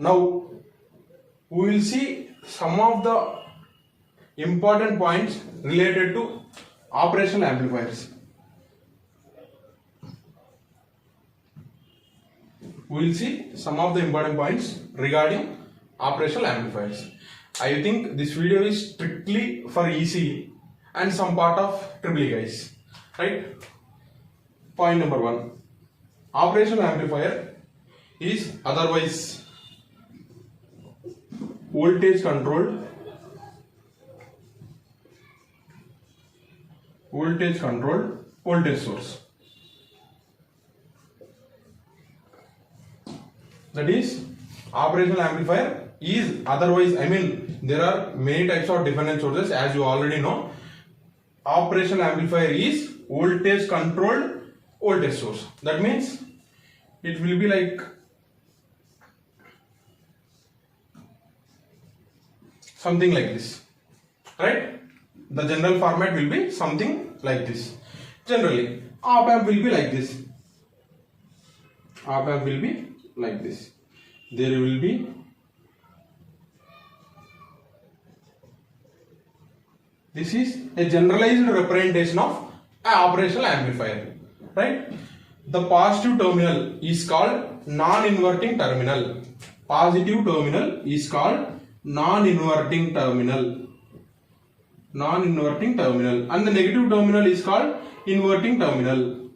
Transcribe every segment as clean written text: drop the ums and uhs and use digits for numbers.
Now we will see some of the important points related to operational amplifiers. We will see some of the important points regarding operational amplifiers. I think this video is strictly for EC and some part of EEE guys, right? Point number 1. Operational amplifier is otherwise voltage controlled voltage source. That is, operational amplifier is otherwise, I mean, there are many types of dependent sources, as you already know. Operational amplifier is voltage controlled voltage source. That means it will be like something like this, right? The general format will be something like this. Generally, op amp will be like this. Op amp will be like this. There will be this is a generalized representation of an operational amplifier, right? The positive terminal is called non-inverting terminal. Positive terminal is called non-inverting terminal. Non-inverting terminal, and the negative terminal is called inverting terminal.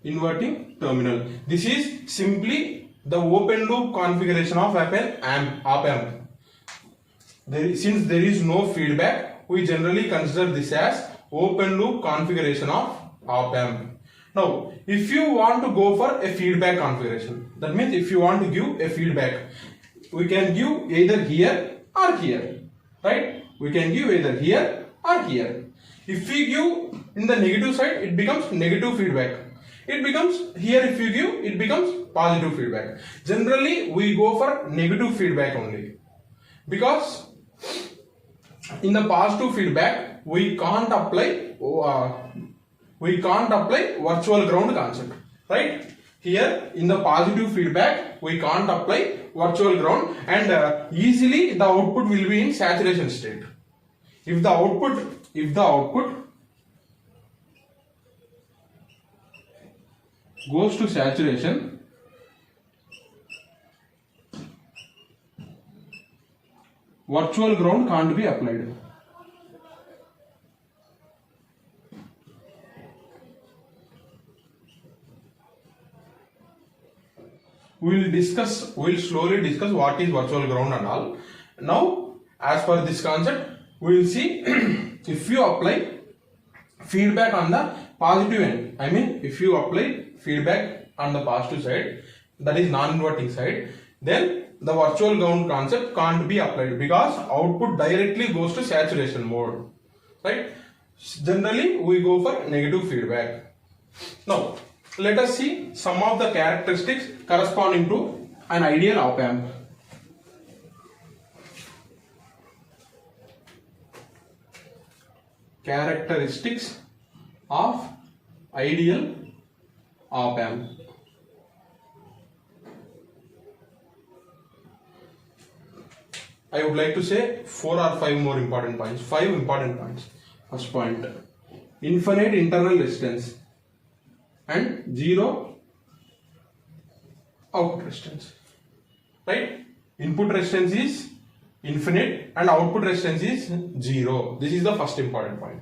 Inverting terminal. This is simply the open loop configuration of op amp. Since there is no feedback, we generally consider this as open loop configuration of op amp. Now, if you want to go for a feedback configuration, that means if you want to give a feedback, we can give either here or here, right? We can give either here or here. If we give in the negative side, it becomes negative feedback. It becomes here, if you give, it becomes positive feedback. Generally, we go for negative feedback only, because in the positive feedback we can't apply virtual ground concept, right? Here in the positive feedback we can't apply virtual ground, and easily the output will be in saturation state. If the output goes to saturation, virtual ground can't be applied. We'll slowly discuss what is virtual ground and all. Now, as per this concept, we will see if you apply feedback on the positive end. I mean, if you apply feedback on the positive side, that is non-inverting side, then the virtual ground concept can't be applied, because output directly goes to saturation mode, right? Generally, we go for negative feedback. Now, let us see some of the characteristics corresponding to an ideal op amp. Characteristics of ideal op amp. I would like to say 4 or 5 more important points. 5 important points. First point, infinite internal resistance and 0 output resistance, right? Input resistance is infinite and output resistance is 0. This is the first important point.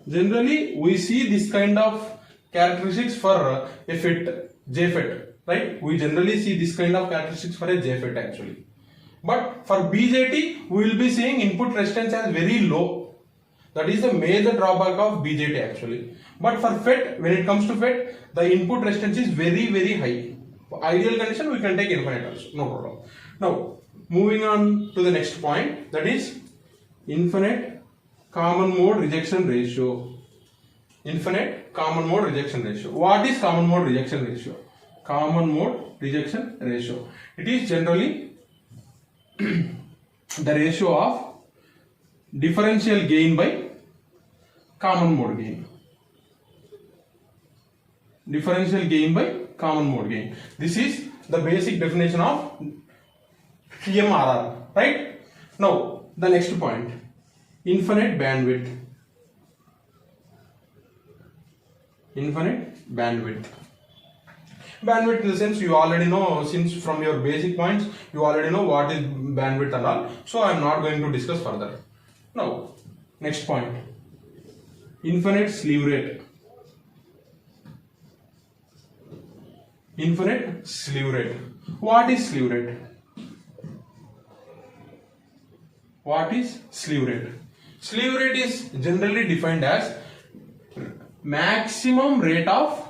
Generally, we see this kind of characteristics for a FET, JFET, right? We generally see this kind of characteristics for a JFET actually. But for BJT, we will be seeing input resistance as very low. That is the major drawback of BJT actually. But for FET, when it comes to FET, the input resistance is very, very high. For ideal condition, we can take infinite also, no problem. Now, moving on to the next point, that is infinite common mode rejection ratio. Infinite common mode rejection ratio. What is common mode rejection ratio? Common mode rejection ratio. It is generally the ratio of differential gain by common mode gain. Differential gain by common mode gain. This is the basic definition of CMRR, right? Now the next point, infinite bandwidth. Infinite bandwidth. Bandwidth in the sense you already know, since from your basic points you already know what is bandwidth and all, so I am not going to discuss further. Now next point, infinite slew rate. Infinite slew rate. What is slew rate? What is slew rate? Slew rate is generally defined as maximum rate of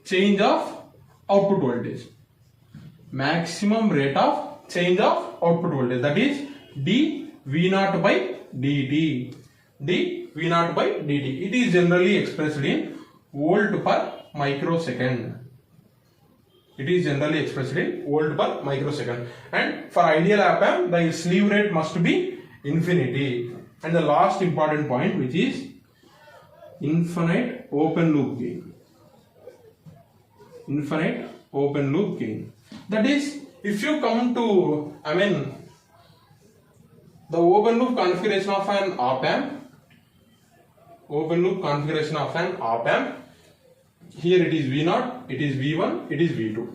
change of output voltage. Maximum rate of change of output voltage, that is dV0 by dt. dV0 by dt. It is generally expressed in volt per microsecond. It is generally expressed in volt per microsecond. And for ideal op amp, the slew rate must be infinity. And the last important point, which is infinite open loop gain. Infinite open loop gain. That is, if you come to, the open loop configuration of an op amp, here it is V0, it is V1, it is V2,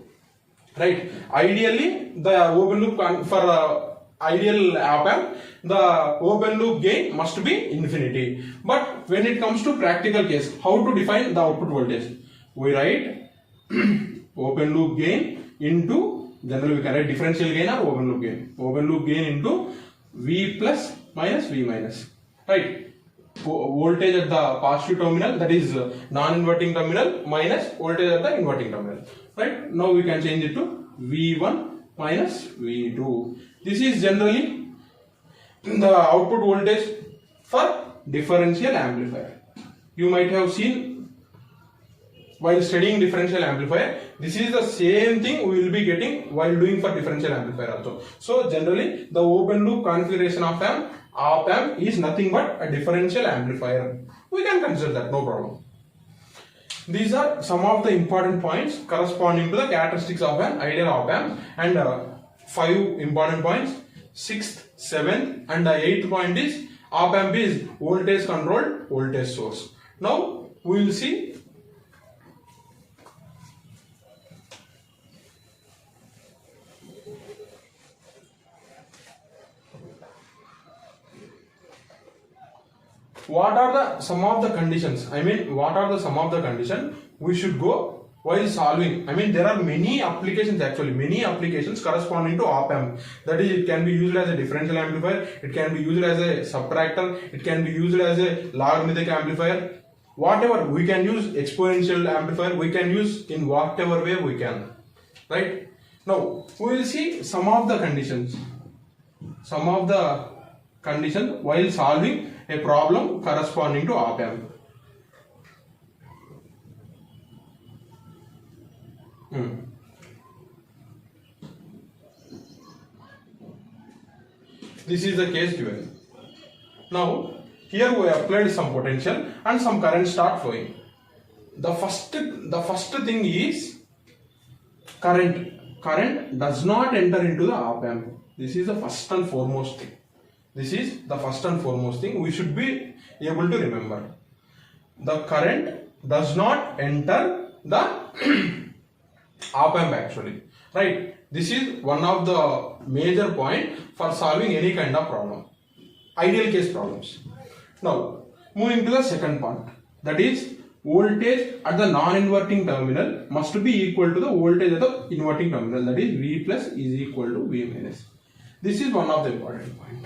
right? Ideally, the open loop for ideal op amp, the open loop gain must be infinity. But when it comes to practical case, how to define the output voltage? We write open loop gain into, generally we can write differential gain or open loop gain. Open loop gain into V plus minus V minus, right? Voltage at the positive terminal, that is non-inverting terminal, minus voltage at the inverting terminal, right? Now we can change it to V1 minus V2. This is generally the output voltage for differential amplifier. You might have seen while studying differential amplifier, this is the same thing we will be getting while doing for differential amplifier also. So generally the open loop configuration of an op amp is nothing but a differential amplifier. We can consider that, no problem. These are some of the important points corresponding to the characteristics of an ideal op amp, and 5 important points. 6th, 7th and the 8th point is op amp is voltage controlled voltage source. Now we will see what are the some of the conditions, what are the some of the conditions we should go while solving. There are many applications, many applications corresponding to op amp. That is, it can be used as a differential amplifier, it can be used as a subtractor, it can be used as a logarithmic amplifier, whatever. We can use exponential amplifier, we can use in whatever way we can, right? Now we will see some of the conditions while solving a problem corresponding to op amp. This is the case given. Now here we applied some potential and some current start flowing. The first thing is current does not enter into the op amp. This is the first and foremost thing. We should be able to remember. The current does not enter the op amp actually, right? This is one of the major point for solving any kind of problem, ideal case problems. Now moving to the second part, that is voltage at the non-inverting terminal must be equal to the voltage at the inverting terminal, that is V plus is equal to V minus. This is one of the important point.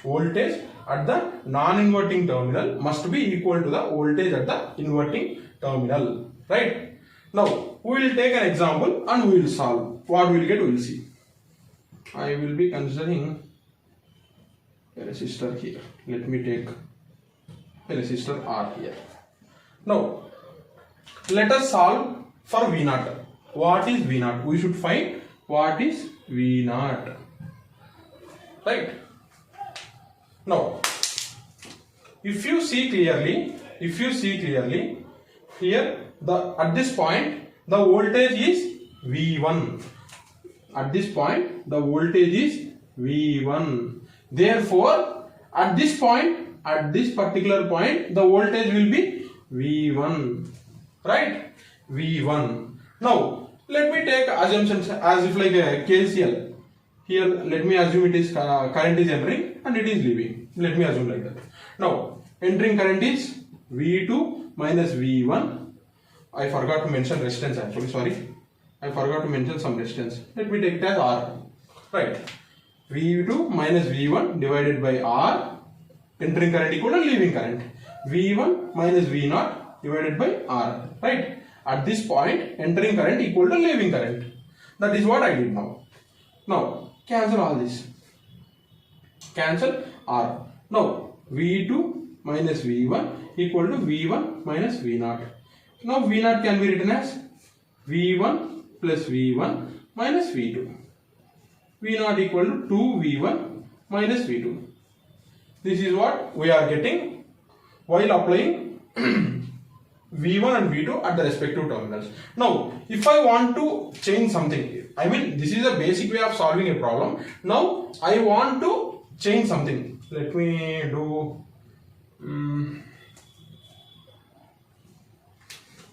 Voltage at the non-inverting terminal must be equal to the voltage at the inverting terminal, right? Now we will take an example and we will solve. What we will get, we will see. I will be considering a resistor here. Let me take a resistor R here. Now let us solve for V0. What is V0? We should find what is V0, right? Now if you see clearly here, at this point the voltage is V1. At this point, the voltage is V1. Therefore, at this point, at this particular point, the voltage will be V1. Right? V1. Now, let me take assumptions as if like a KCL. Here, let me assume it is current is entering and it is leaving. Let me assume like that. Now, entering current is V2 minus V1. I forgot to mention resistance actually, sorry. I forgot to mention some resistance. Let me take it as R. Right. V2 minus V1 divided by R. Entering current equal to leaving current. V1 minus V0 divided by R. Right. At this point, entering current equal to leaving current. That is what I did now. Now, cancel all this. Cancel R. Now, V2 minus V1 equal to V1 minus V0. Now, V0 can be written as V1 plus V1 minus V2. V0 equal to 2V1 minus V2. This is what we are getting while applying V1 and V2 at the respective terminals. Now, if I want to change something, I mean, this is a basic way of solving a problem. Now, I want to change something. Let me do,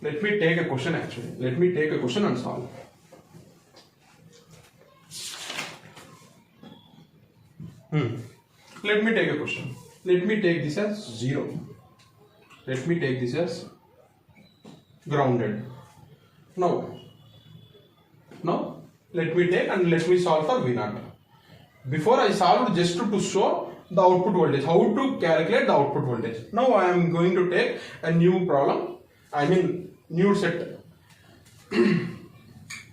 let me take a question actually. Let me take a question and solve. Let me take a question. Let me take this as 0. Let me take this as grounded. Now let me take and let me solve for V0. Before I solved just to show the output voltage, how to calculate the output voltage. Now I am going to take a new problem, I mean new set.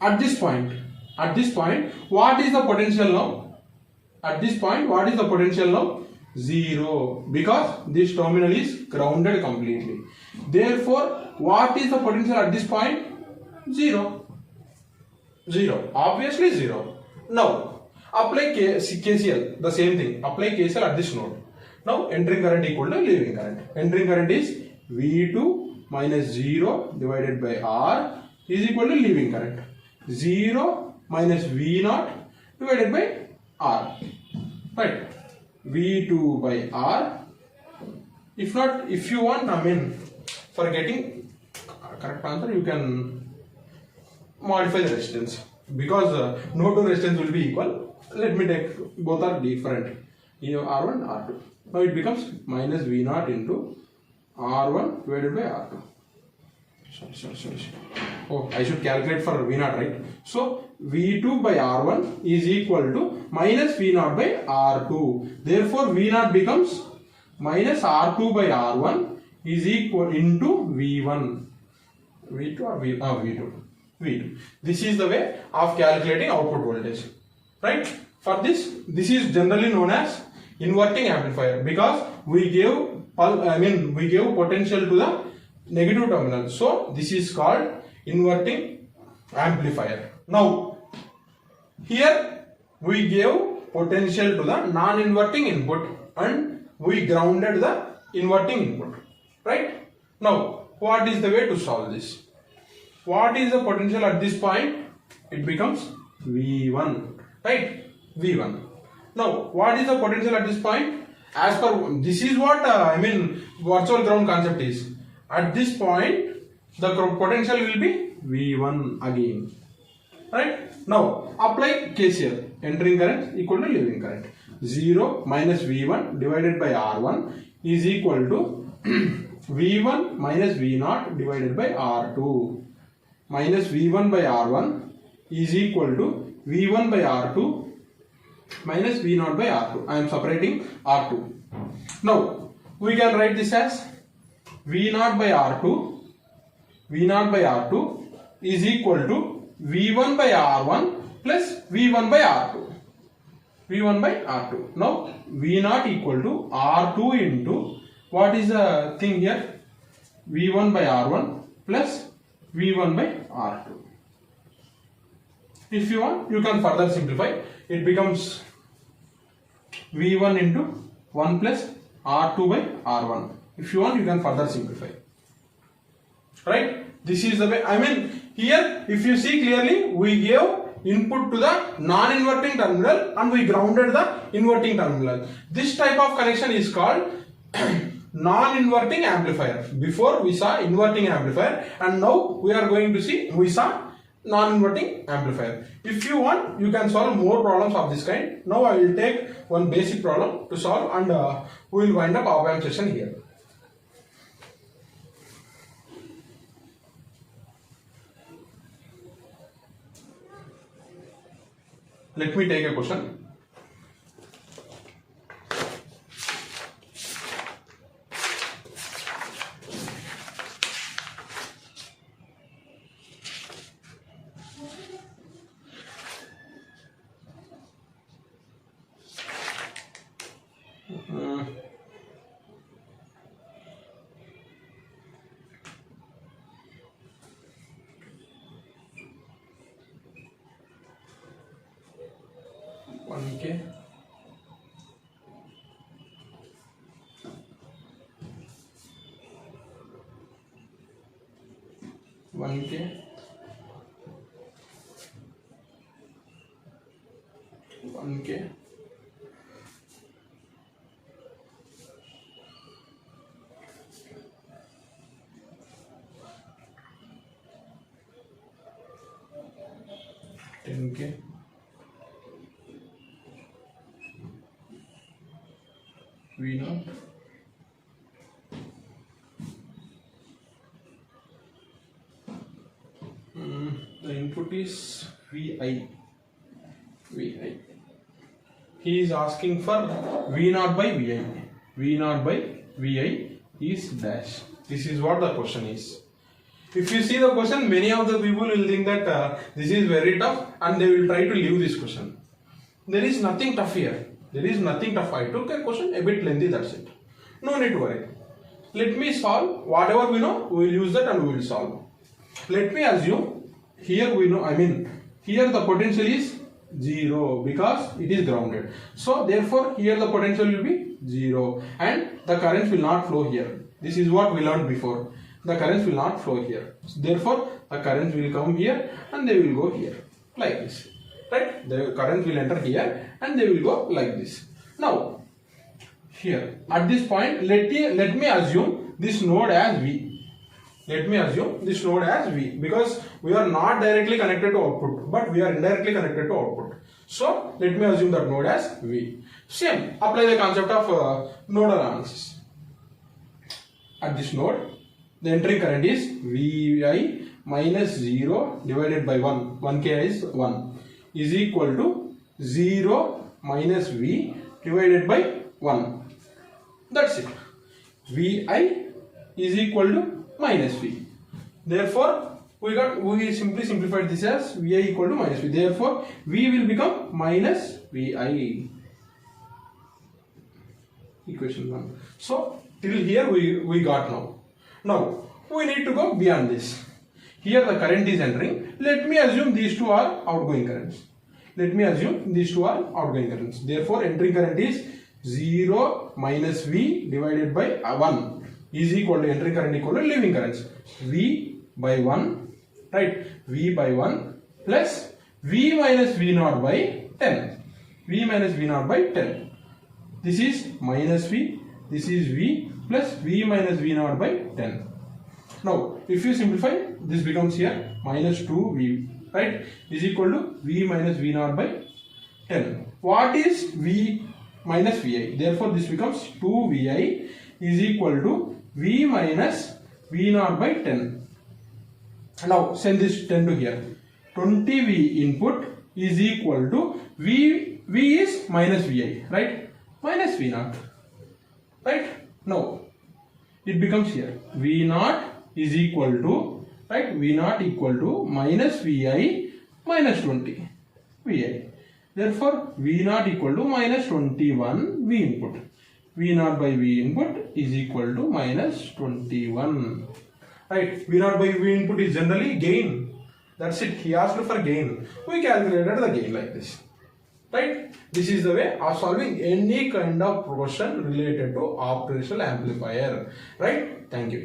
At this point, what is the potential now? At this point, what is the potential now? 0, because this terminal is grounded completely. Therefore, what is the potential at this point? 0. Obviously 0. Now, apply KCL, the same thing. Apply KCL at this node. Now, entering current equal to leaving current. Entering current is V2 minus 0 divided by R is equal to leaving current. 0 minus V0 divided by R. Right. V2 by R. If not, if you want, I mean, for getting correct answer, you can modify the resistance, because no two resistance will be equal. Let me take, both are different. Here R1, R2. Now it becomes minus V0 into R1 divided by R2. Sorry. Oh, I should calculate for V0, right? So V2 by R1 is equal to minus V0 by R2. Therefore, V0 becomes minus R2 by R1 is equal into V1. V2 or V2. This is the way of calculating output voltage. Right? For this is generally known as inverting amplifier, because we gave potential to the negative terminal. So this is called inverting amplifier. Now, here we gave potential to the non-inverting input and we grounded the inverting input. Right? Now, what is the way to solve this? What is the potential at this point? It becomes V1. Right? V1. Now, what is the potential at this point? As per, this is what virtual ground concept is. At this point, the potential will be V1 again. Right? Now, apply KCL. Entering current equal to leaving current. 0 minus V1 divided by R1 is equal to V1 minus V0 divided by R2. Minus V1 by R1 is equal to V1 by R2 minus V0 by R2. I am separating R2. Now, we can write this as V0 by R2. V0 by R2 is equal to V1 by R1 plus V1 by R2. V1 by R2. Now, V0 equal to R2 into, what is the thing here? V1 by R1 plus V1 by R2. If you want, you can further simplify. It becomes V1 into 1 plus R2 by R1. If you want, you can further simplify. Right? This is the way, Here, if you see clearly, we gave input to the non-inverting terminal and we grounded the inverting terminal. This type of connection is called non-inverting amplifier. Before we saw inverting amplifier, and now we saw non-inverting amplifier. If you want, you can solve more problems of this kind. Now I will take one basic problem to solve, and we will wind up our op-amp session here. Let me take a question. Okay. One K. 1K. $10K. V0. The input is Vi. He is asking for V0 by Vi. V0 by Vi is dash. This is what the question is. If you see the question, many of the people will think that this is very tough and they will try to leave this question. There is nothing tough here. There is nothing tough. I took a question a bit lengthy, that's it. No need to worry. Let me solve whatever we know, we will use that and we will solve. Let me assume here we know, here the potential is 0 because it is grounded. So therefore here the potential will be 0 and the current will not flow here. This is what we learned before. The currents will not flow here. So therefore the currents will come here and they will go here like this. Right? The current will enter here and they will go like this. Now here at this point let me assume this node as V. Let me assume this node as V because we are not directly connected to output but we are indirectly connected to output. So let me assume that node as V. Same, apply the concept of nodal analysis. At this node the entering current is Vi minus 0 divided by 1. 1K is 1 is equal to 0 minus V divided by 1. That's it. Vi is equal to minus V. Therefore, we simply simplified this as Vi equal to minus V. Therefore, V will become minus Vi. Equation 1. So, till here we got now. Now, we need to go beyond this. Here the current is entering. Let me assume these two are outgoing currents. Therefore, entering current is 0 minus V divided by 1 is equal to entering current equal to leaving currents. V by 1, right? V by 1 plus V minus V0 by 10. V minus V0 by 10. This is minus V. This is V plus V minus V0 by 10. Now, if you simplify, this becomes here minus 2V, right? Is equal to V minus V0 by 10. What is V minus Vi? Therefore, this becomes 2Vi is equal to V minus V0 by 10. Now, send this 10 to here. 20V input is equal to V is minus Vi, right? Minus V0, right? Now, it becomes here V0 is equal to, right? V0 equal to minus Vi minus 20 Vi. Therefore, V0 equal to minus 21 V input. V0 by V input is equal to minus 21. Right? V0 by V input is generally gain. That's it. He asked for gain. We calculated the gain like this. Right? This is the way of solving any kind of question related to operational amplifier. Right? Thank you.